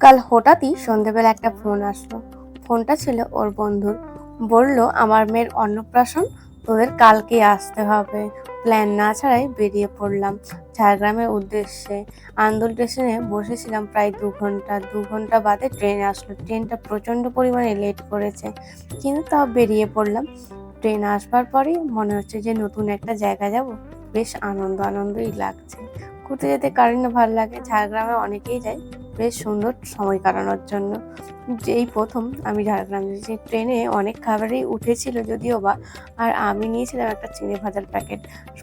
কাল হঠাৎই সন্ধ্যেবেলা একটা ফোন আসলো। ফোনটা ছিল ওর বন্ধুর। বলল, আমার মেয়ের অন্নপ্রাশন, তোদের কালকে আসতে হবে। প্ল্যান না ছাড়াই বেরিয়ে পড়লাম ঝাড়গ্রামের উদ্দেশ্যে। আন্দুল স্টেশনে বসেছিলাম প্রায় 2 ঘন্টা। 2 ঘন্টা বাদে ট্রেন আসলো। ট্রেনটা প্রচন্ড পরিমাণে লেট করেছে, কিন্তু তাও বেরিয়ে পড়লাম। ট্রেন আসবার পরেই মনে হচ্ছে যে নতুন একটা জায়গা যাব। বেশ আনন্দই লাগছে। ঘুরতে যেতে কারই না ভালো লাগে, ঝাড়গ্রামে অনেকেই যায় বেশ সুন্দর সময় কাটানোর জন্য। যেই প্রথম আমি ঝাড়গ্রাম যাচ্ছি, ট্রেনে অনেক খাবারই উঠেছিল যদিও বা, আর আমি নিয়েছিলাম একটা চিড়ে ভাজার প্যাকেট।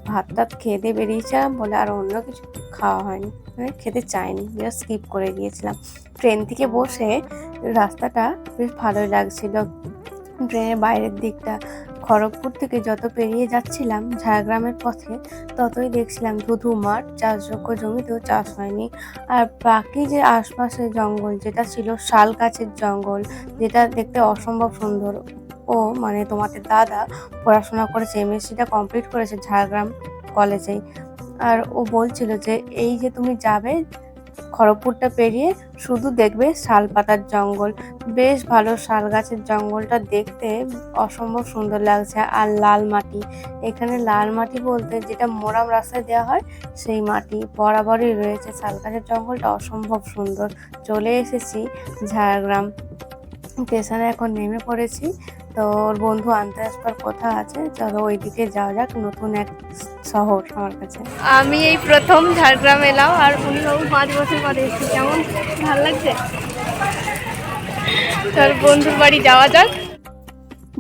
ভাত টাত খেয়ে দিয়ে বেরিয়েছিলাম বলে আর অন্য কিছু খাওয়া হয়নি, মানে খেতে চাইনি, জাস্ট স্কিপ করে গিয়েছিলাম। ট্রেন থেকে বসে রাস্তাটা বেশ ভালোই লাগছিল। ট্রেনের বাইরের দিকটা, খড়গপুর থেকে যত পেরিয়ে যাচ্ছিলাম ঝাড়গ্রামের পথে, ততই দেখছিলাম ধুধু মাঠ, চাষযোগ্য জমিতেও চাষ হয়নি। আর বাকি যে আশপাশের জঙ্গল যেটা ছিল, শাল গাছের জঙ্গল, যেটা দেখতে অসম্ভব সুন্দর। ও মানে তোমাদের দাদা পড়াশোনা করেছে, এমএসসিটা কমপ্লিট করেছে ঝাড়গ্রাম কলেজেই। আর ও বলছিল যে এই যে তুমি যাবে খড়গপুরটা পেরিয়ে, শুধু দেখবে শাল পাতার জঙ্গল। বেশ ভালো, শাল গাছের জঙ্গলটা দেখতে অসম্ভব সুন্দর লাগছে। আর লাল মাটি, এখানে লাল মাটি বলতে যেটা মোরাম রাস্তায় দেওয়া হয় সেই মাটি বরাবরই রয়েছে। শাল গাছের জঙ্গলটা অসম্ভব সুন্দর। চলে এসেছি ঝাড়গ্রাম স্টেশনে, এখন নেমে পড়েছি। তো ওর বন্ধু আনতে আসবার কথা আছে, চলো ওইদিকে যাওয়া যাক। নতুন এক শহর আমার কাছে। আমি এই প্রথম ঝাড়গ্রাম এলাম, আর উনি বাবু 5 বছর পরে এসেছি। কেমন ভালো লাগছে। তোর বন্ধুর বাড়ি যাওয়া যাক।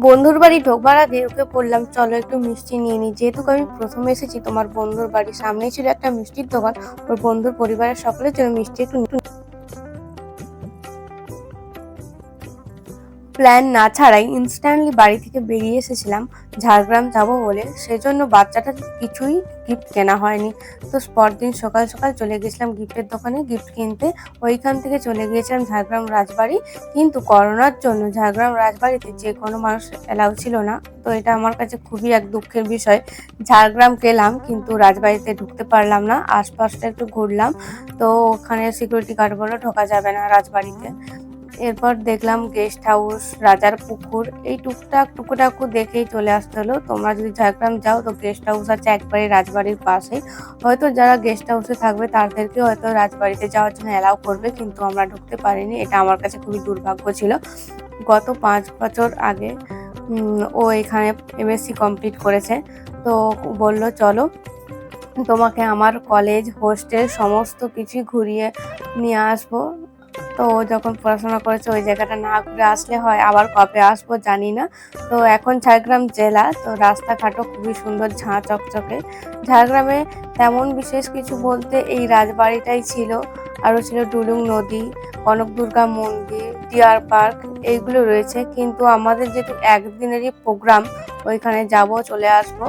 বন্ধুর বাড়ি ঢোকবার আগে ওকে বললাম, চলো একটু মিষ্টি নিয়ে নিই, যেহেতু আমি প্রথম এসেছি তোমার বন্ধুর বাড়ি। সামনেই ছিল একটা মিষ্টির দোকান, ওর বন্ধুর পরিবারের সকলের জন্য মিষ্টি একটু। প্ল্যান না ছাড়াই ইনস্ট্যান্টলি বাড়ি থেকে বেরিয়ে এসেছিলাম ঝাড়গ্রাম যাব বলে। সেজন্য বাচ্চাটার কিছুই গিফট কেনা হয়নি। তো পরদিন সকাল সকাল চলে গেছিলাম গিফটের দোকানে গিফট কিনতে। ওইখান থেকে চলে গিয়েছিলাম ঝাড়গ্রাম রাজবাড়ি। কিন্তু করোনার জন্য ঝাড়গ্রাম রাজবাড়িতে যে কোনো মানুষ অ্যালাউ ছিল না। তো এটা আমার কাছে খুবই এক দুঃখের বিষয়। ঝাড়গ্রাম গেলাম কিন্তু রাজবাড়িতে ঢুকতে পারলাম না। আশপাশটা একটু ঘুরলাম, তো ওখানে সিকিউরিটি গার্ড বলল ঢোকা যাবে না রাজবাড়িতে। এরপর দেখলাম গেস্ট হাউস, রাজার পুকুর, এই টুকটাক টুকুটাকু দেখেই চলে আসতে হলো। তোমরা যদি ঝাড়গ্রাম যাও তো গেস্ট হাউস আছে একবারে রাজবাড়ির পাশেই। হয়তো যারা গেস্ট হাউসে থাকবে তাদেরকে হয়তো রাজবাড়িতে যাওয়ার জন্য অ্যালাউ করবে, কিন্তু আমরা ঢুকতে পারিনি। এটা আমার কাছে খুবই দুর্ভাগ্য ছিল। গত 5 বছর আগে ও এখানে এমএসসি কমপ্লিট করেছে। তো বলল, চলো তোমাকে আমার কলেজ হোস্টেল সমস্ত কিছু ঘুরিয়ে নিয়ে আসবো। তো ও যখন পড়াশোনা করেছে ওই জায়গাটা না ঘুরে আসলে হয়, আবার কবে আসবো জানি না। তো এখন ঝাড়গ্রাম জেলা, তো রাস্তাঘাটও খুবই সুন্দর, ঝাঁ চকচকে। ঝাড়গ্রামে তেমন বিশেষ কিছু বলতে এই রাজবাড়িটাই ছিল। আরও ছিল ডুলুং নদী, কনক দুর্গা মন্দির, ডিয়ার পার্ক, এইগুলো রয়েছে। কিন্তু আমাদের যেহেতু একদিনেরই প্রোগ্রাম, ওইখানে যাব চলে আসবো,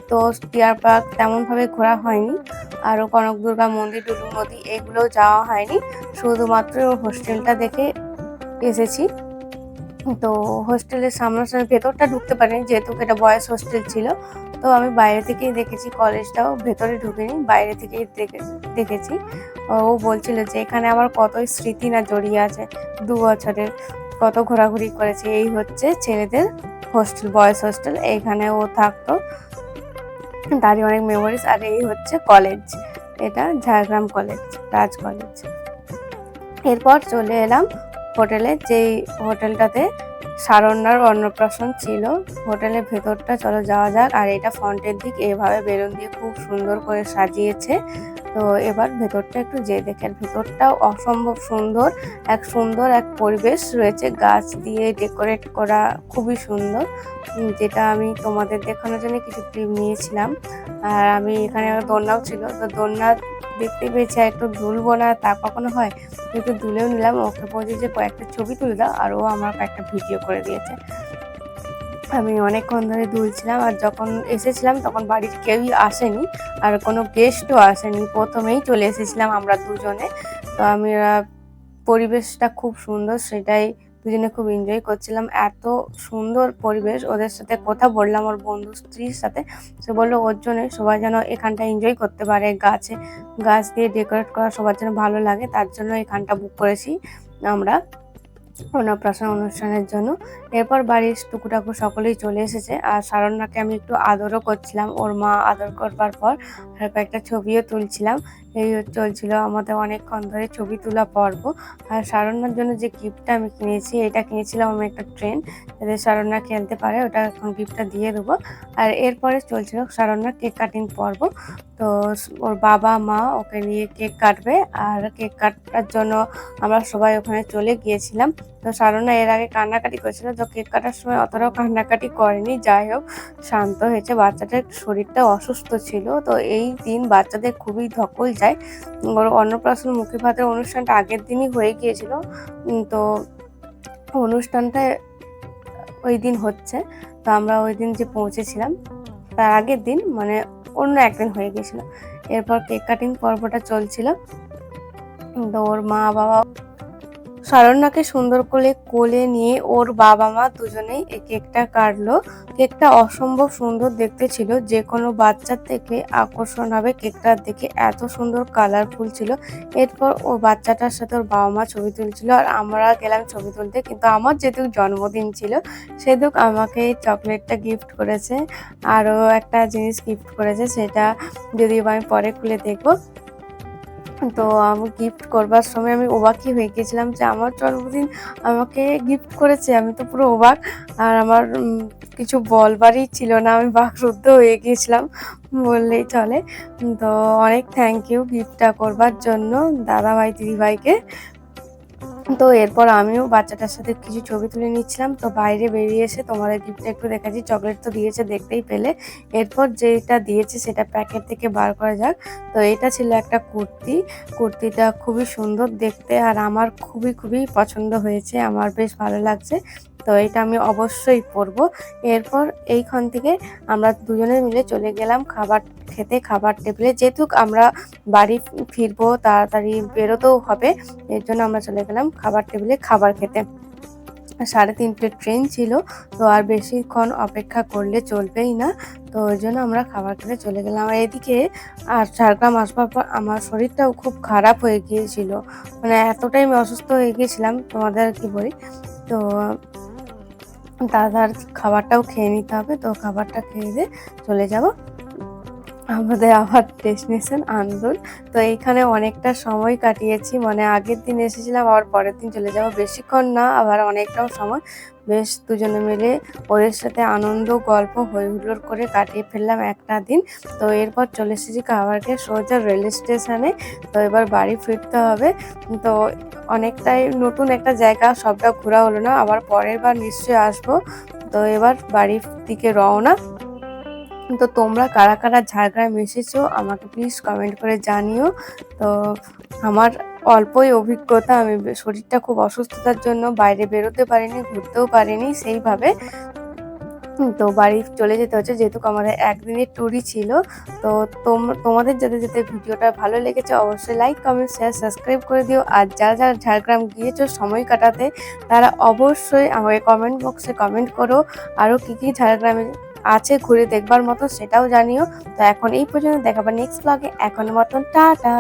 তো ডিয়ার পার্ক তেমনভাবে ঘোরা হয়নি। আরও কনক দুর্গা মন্দির, ডুলুং নদী, এগুলোও যাওয়া হয়নি। শুধুমাত্র হোস্টেলটা দেখে এসেছি। তো হোস্টেলের সামনাসামনি ভেতরটা ঢুকতে পারিনি, যেহেতু এটা বয়েজ হোস্টেল ছিল। তো আমি বাইরে থেকেই দেখেছি, কলেজটাও ভেতরে ঢুকিনি, বাইরে থেকেই দেখেছি। ও বলছিল যে এখানে আমার কতই স্মৃতি না জড়িয়ে আছে, 2 বছরের কত ঘোরাঘুরি করেছে। এই হচ্ছে ছেলেদের হোস্টেল, বয়েজ হোস্টেল, এইখানে ও থাকতো, তারই অনেক মেমোরিজ। আর এই হচ্ছে কলেজ, এটা ঝাড়গ্রাম কলেজ, রাজ কলেজ। এরপর চলে এলাম হোটেলে, যেই হোটেলটাতে সারণ্যার অন্নপ্রাশন ছিল। হোটেলের ভেতরটা চলো যাওয়া যাক। আর এটা ফ্রন্টের দিক, এভাবে বেলুন দিয়ে খুব সুন্দর করে সাজিয়েছে। তো এবার ভেতরটা একটু যেয়ে দেখে, ভেতরটাও অসম্ভব সুন্দর। সুন্দর এক পরিবেশ রয়েছে, গাছ দিয়ে ডেকোরেট করা, খুবই সুন্দর। যেটা আমি তোমাদের দেখানোর জন্য কিছু ক্লিপ নিয়েছিলাম। আর আমি এখানে দোলনাও ছিল, তো দোলনা দেখতে পেয়েছি। একটু দুলবো না তা কখনো হয়, একটু দুলেও নিলাম। ওকে বলছি যে কয়েকটা ছবি তুলে দাও, আর ও আমার কয়েকটা ভিডিও করে দিয়েছে। আমি অনেকক্ষণ ধরে দুলছিলাম। আর যখন এসেছিলাম তখন বাড়ির কেউই আসেনি, আর কোনো গেস্টও আসেনি, প্রথমেই চলে এসেছিলাম আমরা দুজনে। তো আমি পরিবেশটা খুব সুন্দর, সেটাই দুজনে খুব এনজয় করছিলাম। এত সুন্দর পরিবেশ, ওদের সাথে কথা বললাম ওর বন্ধু স্ত্রীর সাথে। সে বললো ওর জন্য সবাই যেন এখানটা এনজয় করতে পারে, গাছ দিয়ে ডেকোরেট করা সবার জন্য ভালো লাগে, তার জন্য এখানটা বুক করেছি। আমরা অন্নপ্রাশন অনুষ্ঠানের জন্য। এরপর বাড়ির টুকুটাকু সকলেই চলে এসেছে আর সারণ্যাকে আমি একটু আদরও করছিলাম। ওর মা আদর করবার পর কয়েকটা ছবিও তুলছিলাম। এই চলছিল আমাদের অনেকক্ষণ ধরে ছবি তোলা পর্ব। আর সারণ্যার জন্য যে গিফটটা আমি কিনেছি, এটা কিনেছিলাম আমি একটা ট্রেন, যাতে সারণ্যা খেলতে পারে, ওটা এখন গিফটটা দিয়ে দেবো। আর এরপরে চলছিল সারণ্যার কেক কাটিং পর্ব। তো ওর বাবা মা ওকে নিয়ে কেক কাটবে, আর কেক কাটার জন্য আমরা সবাই ওখানে চলে গিয়েছিলাম। তো সারণ্যা এর আগে কান্নাকাটি করেছিল, তো কেক কাটার সময় অতটাও কান্নাকাটি করেনি। যাই হোক, শান্ত হয়েছে। বাচ্চাটার শরীরটা অসুস্থ ছিল, তো এই দিন বাচ্চাদের খুবই ধকল যায়। ওর অন্নপ্রাশন মুখে ভাতের অনুষ্ঠানটা আগের দিনই হয়ে গিয়েছিল, তো অনুষ্ঠানটা ওই দিন হচ্ছে। তো আমরা ওই দিন যে পৌঁছেছিলাম তার আগের দিন, মানে অন্য একদিন হয়ে গিয়েছিল। এরপর কেক কাটিং পর্বটা চলছিল। তো ওর মা বাবা সারণ্যাকে সুন্দর করে কোলে নিয়ে ওর বাবা মা দুজনেই এই কেকটা কাটলো। কেকটা অসম্ভব সুন্দর দেখতে ছিল, যে কোনো বাচ্চার থেকে আকর্ষণ হবে কেকটা দেখে, এত সুন্দর কালারফুল ছিল। এরপর ও বাচ্চাটার সাথে ওর বাবা মা ছবি তুলছিল, আর আমরা গেলাম ছবি তুলতে। কিন্তু আমার যেহেতু জন্মদিন ছিল, সেহেতু আমাকে এই চকলেটটা গিফট করেছে, আরও একটা জিনিস গিফট করেছে, সেটা যদিও আমি পরে খুলে দেখবো। তো আমি গিফট করবার সময় আমি অবাকই হয়ে গিয়েছিলাম যে আমার জন্মদিন আমাকে গিফট করেছে। আমি তো পুরো অবাক, আর আমার কিছু বলবারই ছিল না, আমি বাকরুদ্ধ হয়ে গিয়েছিলাম বললেই চলে। তো অনেক থ্যাংক ইউ গিফটটা করবার জন্য দাদাভাই দিদিভাইকে। তো এরপর আমিও বাচ্চাটার সাথে কিছু ছবি তুলে নিচ্ছিলাম। তো বাইরে বেরিয়ে এসে তোমাদের গিফটটা একটু দেখাচ্ছি। চকলেট তো দিয়েছে, দেখতেই পেলে। এরপর যেটা দিয়েছে সেটা প্যাকেট থেকে বার করা যাক। তো এটা ছিল একটা কুর্তি। কুর্তিটা খুবই সুন্দর দেখতে, আর আমার খুবই খুবই পছন্দ হয়েছে, আমার বেশ ভালো লাগছে। তো এটা আমি অবশ্যই পরবো। এরপর এইখান থেকে আমরা দুজনে মিলে চলে গেলাম খাবার খেতে, খাবার টেবিলে। যেহেতু আমরা বাড়ি ফিরবো, তাড়াতাড়ি বেরোতেও হবে, এর জন্য আমরা চলে গেলাম খাবার টেবিলে খাবার খেতে। 3:30 ট্রেন ছিল, তো আর বেশিক্ষণ অপেক্ষা করলে চলবেই না। তো ওই জন্য আমরা খাবার খেতে চলে গেলাম। আর এদিকে আর ঝাড়গ্রাম আসবার পর আমার শরীরটাও খুব খারাপ হয়ে গিয়েছিল, মানে এতটাই আমি অসুস্থ হয়ে গিয়েছিলাম, তোমাদের কি বলি। তো তাড়াতাড়ি খাবারটাও খেয়ে নিতে হবে। তো খাবারটা খেয়ে দিয়ে চলে যাব আমাদের আবার ডেস্টিনেশন আন্দুল। তো এইখানে অনেকটা সময় কাটিয়েছি, মানে আগের দিন এসেছিলাম, আবার পরের দিন চলে যাব, বেশিক্ষণ না, আবার অনেকটাও সময়। বেশ দুজনে মিলে ওদের সাথে আনন্দ গল্প হই হুল্লোড় করে কাটিয়ে ফেললাম একটা দিন। তো এরপর চলে এসেছি খাবারকে সোজা রেল স্টেশনে। তো এবার বাড়ি ফিরতে হবে। তো অনেকটাই নতুন একটা জায়গা, সবটা ঘোরা হলো না, আবার পরের বার নিশ্চয়ই আসবো। তো এবার বাড়ির দিকে রওনা। তো তোমরা কারা কারা ঝাড়গ্রাম এসেছো আমাকে প্লিজ কমেন্ট করে জানিও। তো আমার অল্পই অভিজ্ঞতা, আমি শরীরটা খুব অসুস্থতার জন্য বাইরে বেরোতে পারিনি, ঘুরতেও পারিনি সেইভাবে। তো বাড়ি চলে যেতে হচ্ছে, যেহেতু আমাদের একদিনের ট্যুরই ছিল। তো তোমাদের যেতে যেতে ভিডিওটা ভালো লেগেছে অবশ্যই লাইক কমেন্ট শেয়ার সাবস্ক্রাইব করে দিও। আর যারা যারা ঝাড়গ্রাম গিয়েছো সময় কাটাতে, তারা অবশ্যই আমাকে কমেন্ট বক্সে কমেন্ট করো, আরও কী কী ঝাড়গ্রামে আছে ঘুরে দেখবার মতো সেটাও জানিও। তো এখন এই পর্যন্ত, দেখাবার নেক্সট ব্লগে। এখন মতন টাটা।